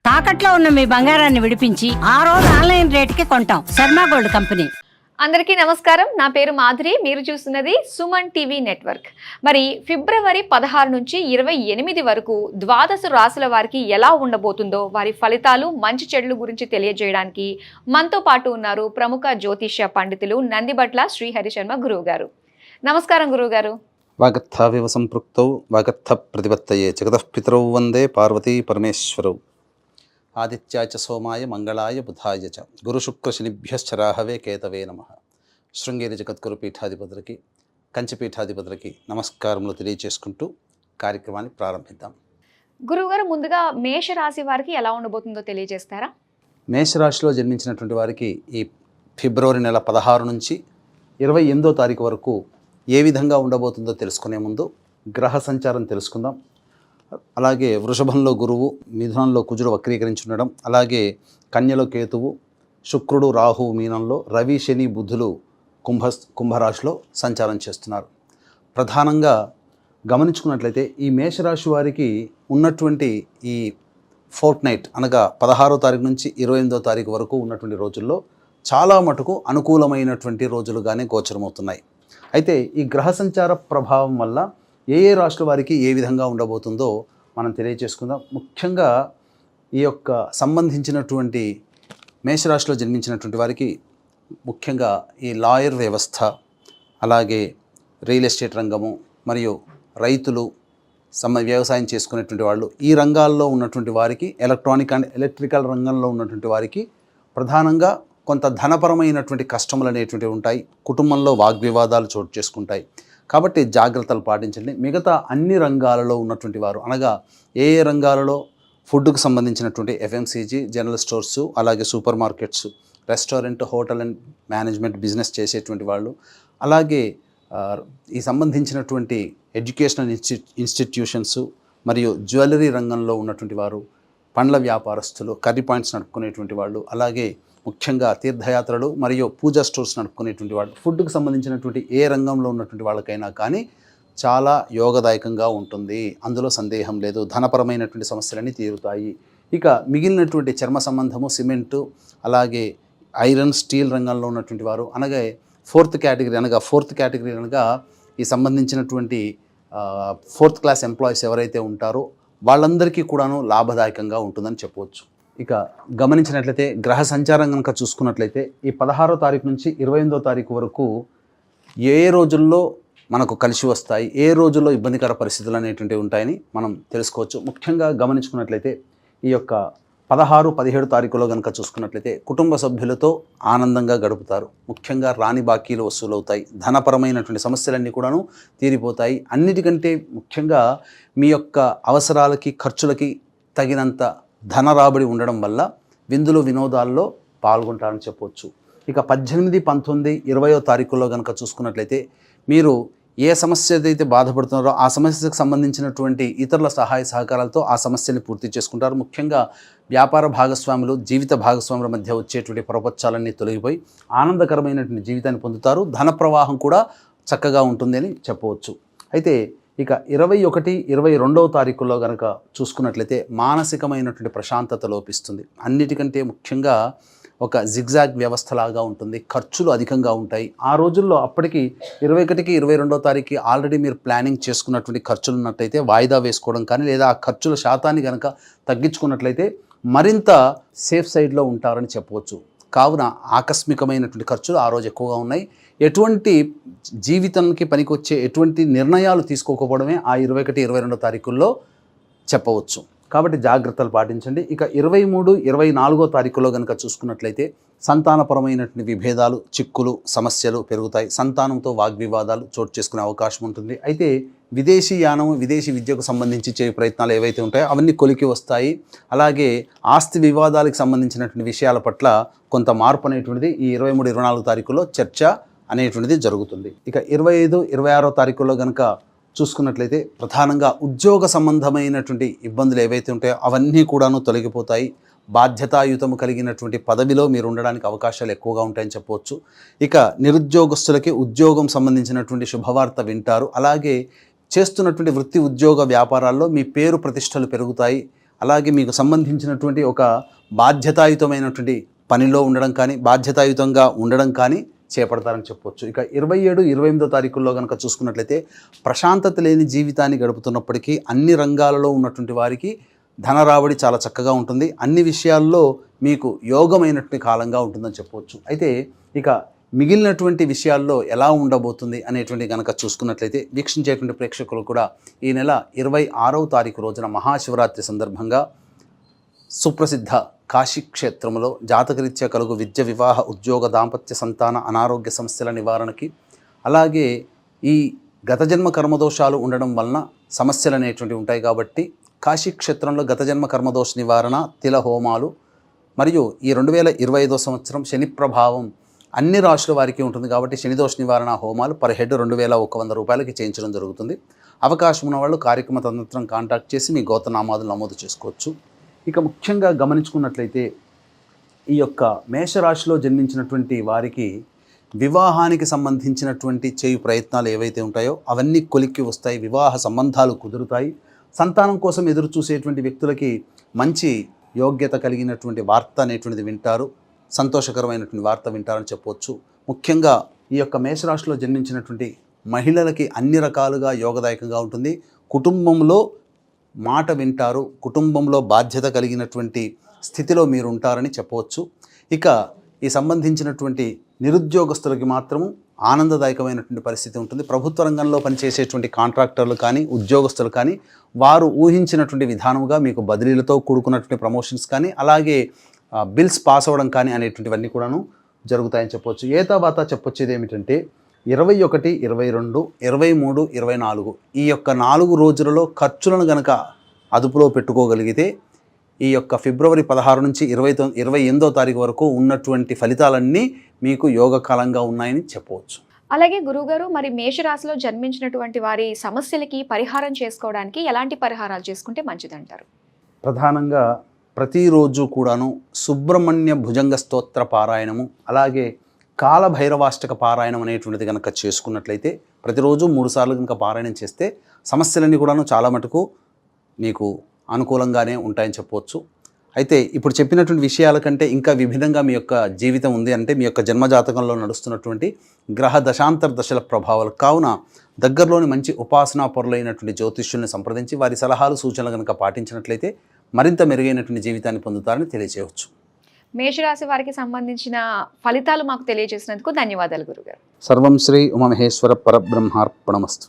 తాకట్లో ఉన్న మీ బంగారాన్ని విడిపించి ఆ రోజు ఆన్లైన్ రేటుకి కొంటాం. Sharma gold company. అందరికీ నమస్కారం. నా పేరు మాధురి. మీరు చూస్తున్నది సుమన్ టీవీ నెట్వర్క్. మరి ఫిబ్రవరి 16 నుంచి 28 వరకు ద్వాదశ రాశుల వారికి ఎలా ఉండబోతుందో, వారి ఫలితాలు మంచి చెడుల గురించి తెలియజేయడానికి మనతో పాటు ఉన్నారు ప్రముఖ జ్యోతిష్య పండితులు నందిబట్ల శ్రీహరి శర్మ గురువు గారు. నమస్కారం గురువు గారు. వాగర్థావివ సంపృక్తౌ వాగర్థ ప్రతిపత్తయే జగతః పితరౌ వందే పార్వతీ పరమేశ్వరౌ. ఆదిత్యాయ చ సోమాయ మంగళాయ బుధాయ చ గురుశుక్రశనిభ్యశ్చ రాహవే కేతవే నమః. శృంగేరి జగద్గురు పీఠాధిపతులకి, కంచిపీఠాధిపతులకి నమస్కారములు తెలియజేసుకుంటూ కార్యక్రమాన్ని ప్రారంభిద్దాం. గురువుగారు, ముందుగా మేషరాశి వారికి ఎలా ఉండబోతుందో తెలియజేస్తారా? మేషరాశిలో జన్మించినటువంటి వారికి ఈ ఫిబ్రవరి నెల 16 నుంచి 28వ తారీఖు వరకు ఏ విధంగా ఉండబోతుందో తెలుసుకునే ముందు గ్రహ సంచారం తెలుసుకుందాం. అలాగే వృషభంలో గురువు, మిథునంలో కుజుడు వక్రీకరించి ఉండడం, అలాగే కన్యలో కేతువు, శుక్రుడు రాహువు మీనంలో, రవి శని బుధులు కుంభరాశిలో సంచారం చేస్తున్నారు. ప్రధానంగా గమనించుకున్నట్లయితే ఈ మేషరాశి వారికి ఉన్నటువంటి ఈ ఫోర్ట్ నైట్ అనగా 16వ తారీఖు నుంచి 28వ తారీఖు వరకు ఉన్నటువంటి రోజుల్లో చాలా మటుకు అనుకూలమైనటువంటి రోజులుగానే గోచరమవుతున్నాయి. అయితే ఈ గ్రహ సంచార ప్రభావం వల్ల ఏ రాశుల వారికి ఏ విధంగా ఉండబోతుందో మనం తెలియజేసుకుందాం. ముఖ్యంగా ఈ యొక్క సంబంధించినటువంటి మేషరాశిలో జన్మించినటువంటి వారికి ముఖ్యంగా ఈ లాయర్ వ్యవస్థ, అలాగే రియల్ ఎస్టేట్ రంగము మరియు రైతులు, వ్యవసాయం చేసుకునేటువంటి వాళ్ళు, ఈ రంగాల్లో ఉన్నటువంటి వారికి, ఎలక్ట్రానిక్ అండ్ ఎలక్ట్రికల్ రంగంలో ఉన్నటువంటి వారికి ప్రధానంగా కొంత ధనపరమైనటువంటి కష్టములు అనేటువంటివి ఉంటాయి. కుటుంబంలో వాగ్వివాదాలు చోటు చేసుకుంటాయి. కాబట్టి జాగ్రత్తలు పాటించండి. మిగతా అన్ని రంగాలలో ఉన్నటువంటి వారు అనగా ఏ రంగాలలో ఫుడ్కు సంబంధించినటువంటి ఎఫ్ఎంసీజీ, జనరల్ స్టోర్సు, అలాగే super markets, restaurant, hotel and management business చేసేటువంటి వాళ్ళు, అలాగే ఈ సంబంధించినటువంటి ఎడ్యుకేషనల్ ఇన్స్టిట్యూషన్స్ మరియు జ్యువెలరీ రంగంలో ఉన్నటువంటి వారు, పండ్ల వ్యాపారస్తులు, కర్రీ పాయింట్స్ నడుపుకునేటువంటి వాళ్ళు, అలాగే ముఖ్యంగా తీర్థయాత్రలు మరియు పూజా స్టోర్స్ నడుపుకునేటువంటి వాళ్ళు, ఫుడ్కి సంబంధించినటువంటి ఏ రంగంలో ఉన్నటువంటి వాళ్ళకైనా కానీ చాలా యోగదాయకంగా ఉంటుంది. అందులో సందేహం లేదు. ధనపరమైనటువంటి సమస్యలన్నీ తీరుతాయి. ఇక మిగిలినటువంటి చర్మ సంబంధము, సిమెంటు, అలాగే ఐరన్, స్టీల్ రంగంలో ఉన్నటువంటి వారు, అనగా ఫోర్త్ కేటగిరీ అనగా ఈ సంబంధించినటువంటి 4th క్లాస్ ఎంప్లాయీస్ ఎవరైతే ఉంటారో వాళ్ళందరికీ కూడాను లాభదాయకంగా ఉంటుందని చెప్పవచ్చు. ఇక గమనించినట్లయితే గ్రహ సంచారం కనుక చూసుకున్నట్లయితే ఈ 16వ తారీఖు నుంచి 28వ తారీఖు వరకు ఏ రోజుల్లో మనకు కలిసి వస్తాయి, ఏ రోజుల్లో ఇబ్బందికర పరిస్థితులు అనేటువంటివి ఉంటాయని మనం తెలుసుకోవచ్చు. ముఖ్యంగా గమనించుకున్నట్లయితే ఈ యొక్క 16, 17 తారీఖులో కనుక చూసుకున్నట్లయితే కుటుంబ సభ్యులతో ఆనందంగా గడుపుతారు. ముఖ్యంగా రాని బాకీలు వసూలవుతాయి. ధనపరమైనటువంటి సమస్యలన్నీ కూడాను తీరిపోతాయి. అన్నిటికంటే ముఖ్యంగా మీ యొక్క అవసరాలకి, ఖర్చులకి తగినంత ధన రాబడి ఉండడం వల్ల విందులు వినోదాల్లో పాల్గొంటారని చెప్పవచ్చు. ఇక 18, 19, 20వ తారీఖుల్లో కనుక చూసుకున్నట్లయితే మీరు ఏ సమస్య అయితే బాధపడుతున్నారో ఆ సమస్యకు సంబంధించినటువంటి ఇతరుల సహాయ సహకారాలతో ఆ సమస్యని పూర్తి చేసుకుంటారు. ముఖ్యంగా వ్యాపార భాగస్వాములు, జీవిత భాగస్వాముల మధ్య వచ్చేటువంటి ప్రపంచాలన్నీ తొలగిపోయి ఆనందకరమైనటువంటి జీవితాన్ని పొందుతారు. ధన ప్రవాహం కూడా చక్కగా ఉంటుంది అని చెప్పవచ్చు. అయితే ఇక 21, 22వ తారీఖుల్లో కనుక చూసుకున్నట్లయితే మానసికమైనటువంటి ప్రశాంతత లోపిస్తుంది. అన్నిటికంటే ముఖ్యంగా ఒక జిగ్జాగ్ వ్యవస్థలాగా ఉంటుంది. ఖర్చులు అధికంగా ఉంటాయి. ఆ రోజుల్లో అప్పటికి 21కి 22వ తారీఖుకి ఆల్రెడీ మీరు ప్లానింగ్ చేసుకున్నటువంటి ఖర్చులు ఉన్నట్లయితే వాయిదా వేసుకోవడం కానీ, లేదా ఆ ఖర్చుల శాతాన్ని కనుక తగ్గించుకున్నట్లయితే మరింత సేఫ్ సైడ్లో ఉంటారని చెప్పవచ్చు. కావున ఆకస్మికమైనటువంటి ఖర్చులు ఆ రోజు ఎక్కువగా ఉన్నాయి. ఎటువంటి జీవితానికి పనికొచ్చే ఎటువంటి నిర్ణయాలు తీసుకోకపోవడమే ఆ 21, 22వ తారీఖుల్లో చెప్పవచ్చు. కాబట్టి జాగ్రత్తలు పాటించండి. ఇక 23, 24వ తారీఖులో కనుక చూసుకున్నట్లయితే సంతానపరమైనటువంటి విభేదాలు, చిక్కులు, సమస్యలు పెరుగుతాయి. సంతానంతో వాగ్వివాదాలు చోటు చేసుకునే అవకాశం ఉంటుంది. అయితే విదేశీ యానము, విదేశీ విద్యకు సంబంధించి చేయ ప్రయత్నాలు ఏవైతే ఉంటాయో అవన్నీ కొలికి వస్తాయి. అలాగే ఆస్తి వివాదాలకు సంబంధించినటువంటి విషయాల పట్ల కొంత మార్పు అనేటువంటిది ఈ 23, 24 తారీఖులో చర్చ అనేటువంటిది జరుగుతుంది. ఇక 25, 26వ తారీఖుల్లో కనుక చూసుకున్నట్లయితే ప్రధానంగా ఉద్యోగ సంబంధమైనటువంటి ఇబ్బందులు ఏవైతే ఉంటాయో అవన్నీ కూడాను తొలగిపోతాయి. బాధ్యతాయుతము కలిగినటువంటి పదవిలో మీరు ఉండడానికి అవకాశాలు ఎక్కువగా ఉంటాయని చెప్పవచ్చు. ఇక నిరుద్యోగస్తులకి ఉద్యోగం సంబంధించినటువంటి శుభవార్త వింటారు. అలాగే చేస్తున్నటువంటి వృత్తి, ఉద్యోగ, వ్యాపారాల్లో మీ పేరు ప్రతిష్టలు పెరుగుతాయి. అలాగే మీకు సంబంధించినటువంటి ఒక బాధ్యతాయుతమైనటువంటి పనిలో ఉండడం కానీ బాధ్యతాయుతంగా ఉండడం కానీ చేపడతారని చెప్పొచ్చు. ఇక 27, 28వ తారీఖుల్లో కనుక చూసుకున్నట్లయితే ప్రశాంతత లేని జీవితాన్ని గడుపుతున్నప్పటికీ అన్ని రంగాలలో ఉన్నటువంటి వారికి ధన రాబడి చాలా చక్కగా ఉంటుంది. అన్ని విషయాల్లో మీకు యోగమైనటువంటి కాలంగా ఉంటుందని చెప్పవచ్చు. అయితే ఇక మిగిలినటువంటి విషయాల్లో ఎలా ఉండబోతుంది అనేటువంటి కనుక చూసుకున్నట్లయితే వీక్షించేటువంటి ప్రేక్షకులు కూడా ఈ నెల 26వ తారీఖు రోజున మహాశివరాత్రి సందర్భంగా సుప్రసిద్ధ కాశీ క్షేత్రంలో జాతకరీత్యా కలుగు విద్య, వివాహ, ఉద్యోగ, దాంపత్య, సంతాన, అనారోగ్య సమస్యల నివారణకి, అలాగే ఈ గత జన్మ కర్మదోషాలు ఉండడం వలన సమస్యలు అనేటువంటివి ఉంటాయి కాబట్టి కాశీ క్షేత్రంలో గత జన్మ కర్మదోష నివారణ, తిల హోమాలు మరియు ఈ 2025వ సంవత్సరం శని ప్రభావం అన్ని రాశుల వారికి ఉంటుంది కాబట్టి శనిదోష నివారణ హోమాలు పర్ హెడ్ 2100 రూపాయలకి చేయించడం జరుగుతుంది. అవకాశం ఉన్న వాళ్ళు కార్యక్రమ తదనంతరం కాంటాక్ట్ చేసి మీ గోత్రనామాలు నమోదు చేసుకోవచ్చు. ఇక ముఖ్యంగా గమనించుకున్నట్లయితే ఈ యొక్క మేషరాశిలో జన్మించినటువంటి వారికి వివాహానికి సంబంధించినటువంటి చేయు ప్రయత్నాలు ఏవైతే ఉంటాయో అవన్నీ కొలిక్కి వస్తాయి. వివాహ సంబంధాలు కుదురుతాయి. సంతానం కోసం ఎదురు చూసేటువంటి వ్యక్తులకి మంచి యోగ్యత కలిగినటువంటి వార్త అనేటువంటిది వింటారు. సంతోషకరమైనటువంటి వార్త వింటారని చెప్పవచ్చు. ముఖ్యంగా ఈ యొక్క మేషరాశిలో జన్మించినటువంటి మహిళలకి అన్ని రకాలుగా యోగదాయకంగా ఉంటుంది. కుటుంబంలో మాట వింటారు. కుటుంబంలో బాధ్యత కలిగినటువంటి స్థితిలో మీరు ఉంటారని చెప్పవచ్చు. ఇక ఈ సంబంధించినటువంటి నిరుద్యోగస్తులకి మాత్రము ఆనందదాయకమైనటువంటి పరిస్థితి ఉంటుంది. ప్రభుత్వ రంగంలో పనిచేసేటువంటి కాంట్రాక్టర్లు కానీ ఉద్యోగస్తులు కానీ వారు ఊహించినటువంటి విధానముగా మీకు బదిలీలతో కూడుకున్నటువంటి ప్రమోషన్స్ కానీ అలాగే బిల్స్ పాస్ అవ్వడం కానీ అనేటువంటివన్నీ కూడాను జరుగుతాయని చెప్పవచ్చు. ఏ తర్వాత చెప్పొచ్చేది ఏమిటంటే 21, 22, 23, 24 ఈ యొక్క 4 రోజులలో ఖర్చులను గనక అదుపులో పెట్టుకోగలిగితే ఈ యొక్క ఫిబ్రవరి 16 నుంచి 28వ తారీఖు వరకు ఉన్నటువంటి ఫలితాలన్నీ మీకు యోగకాలంగా ఉన్నాయని చెప్పవచ్చు. అలాగే గురువుగారు, మరి మేషరాశిలో జన్మించినటువంటి వారి సమస్యలకి పరిహారం చేసుకోవడానికి ఎలాంటి పరిహారాలు చేసుకుంటే మంచిదంటారు? ప్రధానంగా ప్రతిరోజు కూడాను సుబ్రహ్మణ్య భుజంగ స్తోత్ర పారాయణము అలాగే కాలభైరవాష్టక పారాయణం అనేటువంటిది కనుక చేసుకున్నట్లయితే ప్రతిరోజు 3 సార్లు కనుక పారాయణం చేస్తే సమస్యలన్నీ కూడాను చాలా మటుకు మీకు అనుకూలంగానే ఉంటాయని చెప్పవచ్చు. అయితే ఇప్పుడు చెప్పినటువంటి విషయాల కంటే ఇంకా విభిన్నంగా మీ యొక్క జీవితం ఉంది అంటే మీ యొక్క జన్మజాతకంలో నడుస్తున్నటువంటి గ్రహ దశాంతర దశల ప్రభావాలు కావున దగ్గరలోని మంచి ఉపాసనా పొరలైనటువంటి జ్యోతిష్యుల్ని సంప్రదించి వారి సలహాలు సూచనలు కనుక పాటించినట్లయితే మరింత మెరుగైనటువంటి జీవితాన్ని పొందుతారని తెలియజేయవచ్చు. మేషరాశి వారికి సంబంధించిన ఫలితాలు మాకు తెలియజేసినందుకు ధన్యవాదాలు గురుగారు. సర్వం శ్రీ ఉమామహేశ్వర పరబ్రహ్మార్పణమస్తు.